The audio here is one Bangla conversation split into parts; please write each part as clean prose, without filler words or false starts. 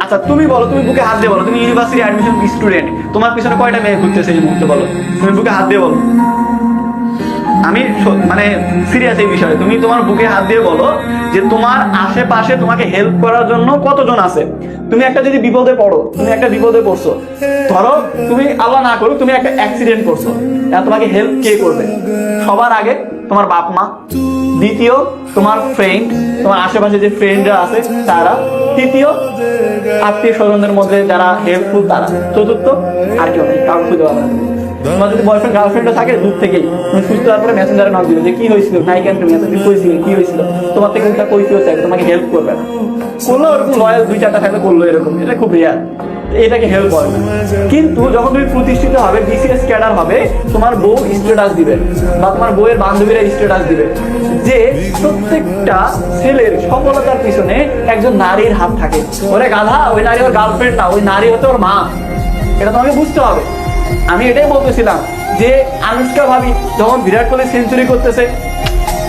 আচ্ছা তুমি বলো, তুমি বুকে হাত দিয়ে বলো, তুমি ইউনিভার্সিটি অ্যাডমিশন স্টুডেন্ট, তোমার পিছনে কয়টা মেয়ে ঘুরতেছে এই মুহূর্তে বলো, তুমি বুকে হাত দিয়ে বলো। আমি মানে সিরিয়াস এই বিষয়ে, তুমি তোমার বুকে হাত দিয়ে বলো যে তোমার আশেপাশে তোমাকে হেল্প করার জন্য কতজন আছে। তুমি একটা যদি বিপদে পড়ো, তুমি একটা বিপদে পড়ছো, ধরো তুমি আল্লাহ না করো তুমি একটা অ্যাক্সিডেন্ট করছো, তোমাকে হেল্প কে করবে? সবার আগে তোমার বাপ মা, দ্বিতীয় তোমার ফ্রেন্ড, তোমার আশেপাশে যে ফ্রেন্ডরা আছে তারা, তৃতীয় আত্মীয় স্বজনদের মধ্যে যারা হেল্পফুল তারা, চতুর্থ আর কেউ নেই, কারণ খুঁজে পাবে না। তোমার যদি বয়ফ্রেন্ড গার্লফ্রেন্ডও থাকে, দূর থেকেই তুমি সুস্থ হওয়ার পরে মেসেঞ্জারে নক দিবে যে কি হয়েছিল, নাই কেন তুমি এতদিন কইছিলে কি হয়েছিল, তোমার থেকে একটা কৈফিয়ত চাইবে, তোমাকে হেল্প করবে না। করলো এরকম লয়াল 2-4টা থাকলে করলো এরকম, এটা খুব রেয়ার, এটাকে হেল্প করে না। কিন্তু যখন তুমি প্রতিষ্ঠিত হবে, বিসিএস ক্যাডার হবে, তোমার বউ স্ট্যাটাস দিবে বা তোমার বউয়ের বান্ধবীরা স্ট্যাটাস দিবে যে প্রত্যেকটা ছেলের সফলতার পিছনে একজন নারীর হাত থাকে। ওরে গাধা, ওই নারী ওর গার্লফ্রেন্ড না, ওই নারী হচ্ছে ওর মা। এটা তোমাকে বুঝতে হবে। আমি এটাই বলতেছিলাম যে আনুষ্কা ভাবি যখন বিরাট কোহলি সেঞ্চুরি করতেছে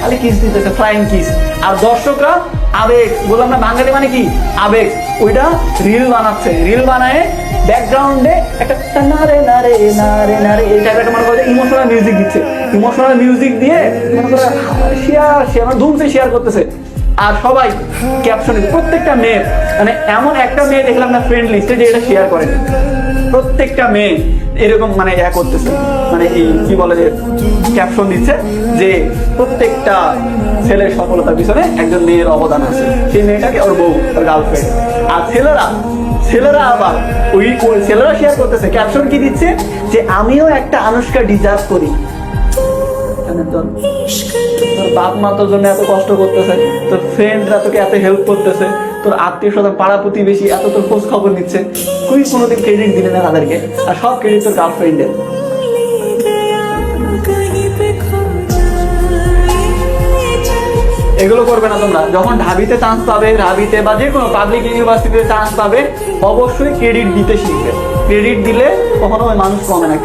খালি কিস দিতেছে, ফ্লাইং কিস, আর দর্শকরা আবেগ, বললাম না বাঙালি মানে কি আবেগ, ওইটা রিল বানাচ্ছে, রিল বানায় ব্যাকগ্রাউন্ডে একটা নারে নারে নারে নারে এই টাইপের একটা মনে করে ইমোশনাল মিউজিক দিচ্ছে, ইমোশনাল মিউজিক দিয়ে মনে করে শেয়ার ধুমছে শেয়ার করতেছে। আর সবাই ক্যাপশনে প্রত্যেকটা মেয়ে, মানে এমন একটা মেয়ে দেখলাম না ফ্রেন্ড লিস্টে যে এটা শেয়ার করে, প্রত্যেকটা মেয়ে এরকম মানে করতেছে, মানে এই কি বলে যে ক্যাপশন দিচ্ছে যে প্রত্যেকটা ছেলের সফলতার পিছনে একজন মেয়ের অবদান আছে, সেই মেয়েটাকে ওর বউ, ওর গার্লফ্রেন্ড। আর ছেলেরা আবার ওই ছেলেরা শেয়ার করতেছে, ক্যাপশন কি দিচ্ছে যে আমিও একটা আনুষ্কা ডিজার্ভ করি। তোর বাপ মা তোর জন্য এত কষ্ট করতেছে, তোর ফ্রেন্ডরা তোকে এত হেল্প করতেছে, তোর আত্মীয় স্বজন পাড়া প্রতিবেশী এত তোর খোঁজ খবর নিচ্ছে, তুই কোনোদিন ক্রেডিট দিলে না তাদেরকে, আর সব ক্রেডিট তোর গার্লফ্রেন্ডের। এগুলো করবে না তোমরা। যখন ঢাবিতে চান্স পাবে, ঢাবিতে বা যে কোনো পাবলিক ইউনিভার্সিটিতে চান্স পাবে, অবশ্যই ক্রেডিট দিতে শিখবে। ক্রেডিট দিলে কখনো ওই মানুষ কমে না।